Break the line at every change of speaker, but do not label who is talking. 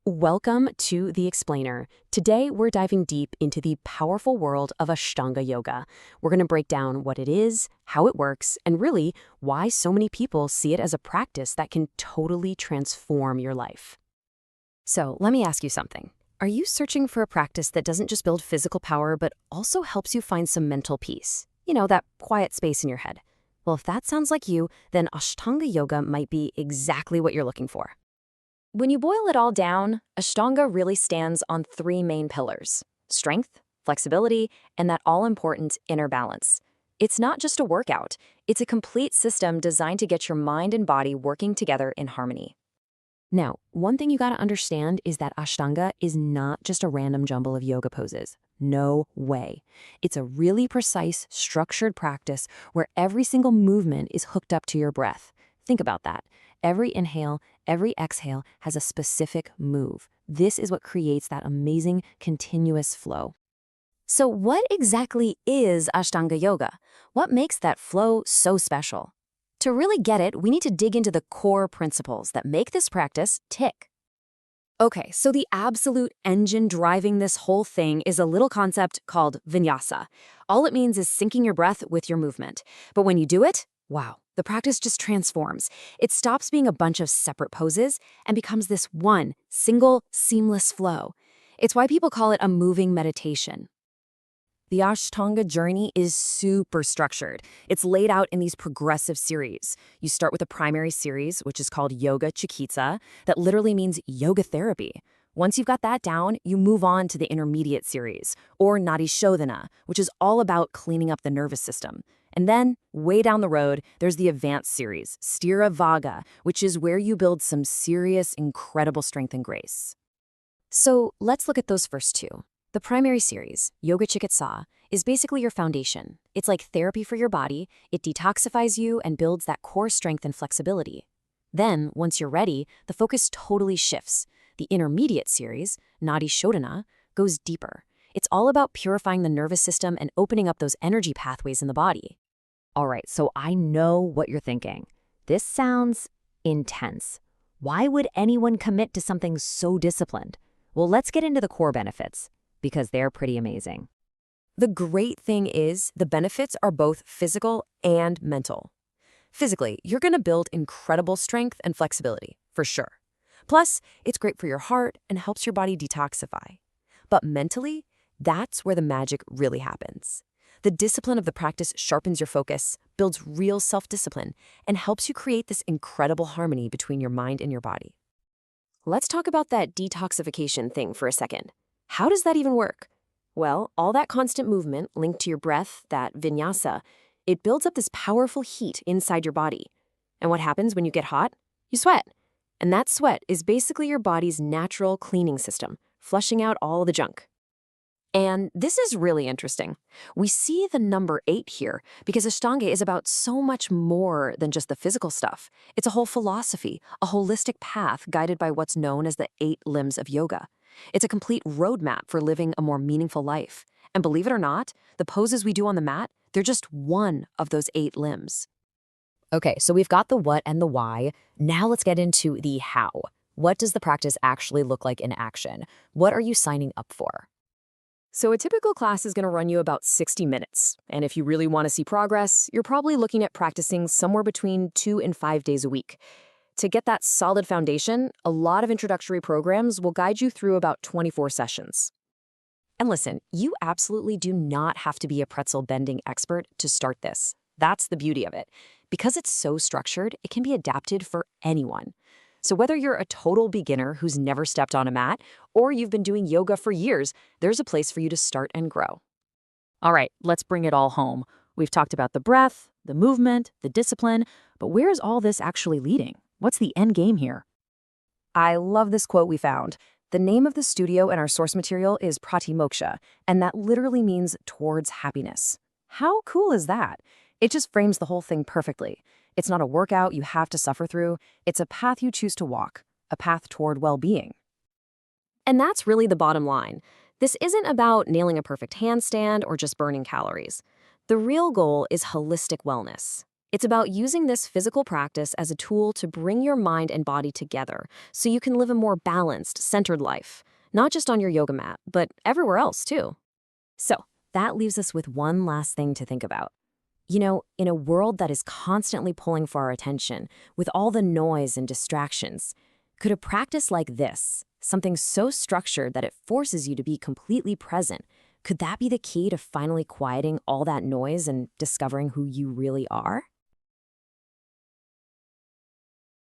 Welcome to The Explainer. Today, we're diving deep into the powerful world of Ashtanga Yoga. We're going to break down what it is, how it works, and really, why so many people see it as a practice that can totally transform your life. So, let me ask you something. Are you searching for a practice that doesn't just build physical power, but also helps you find some mental peace? You know, that quiet space in your head. Well, if that sounds like you, then Ashtanga Yoga might be exactly what you're looking for. When you boil it all down, Ashtanga really stands on three main pillars: strength, flexibility, and that all-important inner balance. It's not just a workout, it's a complete system designed to get your mind and body working together in harmony. Now, one thing you gotta understand is that Ashtanga is not just a random jumble of yoga poses. No way. It's a really precise, structured practice where every single movement is hooked up to your breath. Think about that. Every inhale, every exhale has a specific move. This is what creates that amazing, continuous flow. So what exactly is Ashtanga Yoga? What makes that flow so special? To really get it, we need to dig into the core principles that make this practice tick. Okay, so the absolute engine driving this whole thing is a little concept called vinyasa. All it means is syncing your breath with your movement. But when you do it, wow, the practice just transforms. It stops being a bunch of separate poses and becomes this one, single, seamless flow. It's why people call it a moving meditation. The Ashtanga journey is super structured. It's laid out in these progressive series. You start with a primary series, which is called Yoga Chikitsa, that literally means yoga therapy. Once you've got that down, you move on to the intermediate series, or Nadi Shodhana, which is all about cleaning up the nervous system. And then, way down the road, there's the advanced series, Stira Vaga, which is where you build some serious, incredible strength and grace. So let's look at those first two. The primary series, Yoga Chikitsa, is basically your foundation. It's like therapy for your body. It detoxifies you and builds that core strength and flexibility. Then, once you're ready, the focus totally shifts. The intermediate series, Nadi Shodhana, goes deeper. It's all about purifying the nervous system and opening up those energy pathways in the body. All right, so I know what you're thinking. This sounds intense. Why would anyone commit to something so disciplined? Well, let's get into the core benefits, because they're pretty amazing. The great thing is, the benefits are both physical and mental. Physically, you're going to build incredible strength and flexibility, for sure. Plus, it's great for your heart and helps your body detoxify. But mentally, that's where the magic really happens. The discipline of the practice sharpens your focus, builds real self-discipline, and helps you create this incredible harmony between your mind and your body. Let's talk about that detoxification thing for a second. How does that even work? Well, all that constant movement linked to your breath, that vinyasa, it builds up this powerful heat inside your body. And what happens when you get hot? You sweat. And that sweat is basically your body's natural cleaning system, flushing out all the junk. And this is really interesting. We see the number 8 here because Ashtanga is about so much more than just the physical stuff. It's a whole philosophy, a holistic path guided by what's known as the 8 limbs of yoga. It's a complete roadmap for living a more meaningful life. And believe it or not, the poses we do on the mat, they're just one of those 8 limbs. Okay, so we've got the what and the why. Now let's get into the how. What does the practice actually look like in action? What are you signing up for? So a typical class is going to run you about 60 minutes. And if you really want to see progress, you're probably looking at practicing somewhere between 2 and 5 days a week. To get that solid foundation, a lot of introductory programs will guide you through about 24 sessions. And listen, you absolutely do not have to be a pretzel bending expert to start this. That's the beauty of it. Because it's so structured, it can be adapted for anyone. So whether you're a total beginner who's never stepped on a mat, or you've been doing yoga for years, there's a place for you to start and grow. All right, let's bring it all home. We've talked about the breath, the movement, the discipline, but where is all this actually leading? What's the end game here? I love this quote we found. The name of the studio and our source material is Pratimoksha, and that literally means towards happiness. How cool is that? It just frames the whole thing perfectly. It's not a workout you have to suffer through. It's a path you choose to walk, a path toward well-being. And that's really the bottom line. This isn't about nailing a perfect handstand or just burning calories. The real goal is holistic wellness. It's about using this physical practice as a tool to bring your mind and body together so you can live a more balanced, centered life, not just on your yoga mat, but everywhere else too. So, that leaves us with one last thing to think about. In a world that is constantly pulling for our attention, with all the noise and distractions, could a practice like this, something so structured that it forces you to be completely present, could that be the key to finally quieting all that noise and discovering who you really are?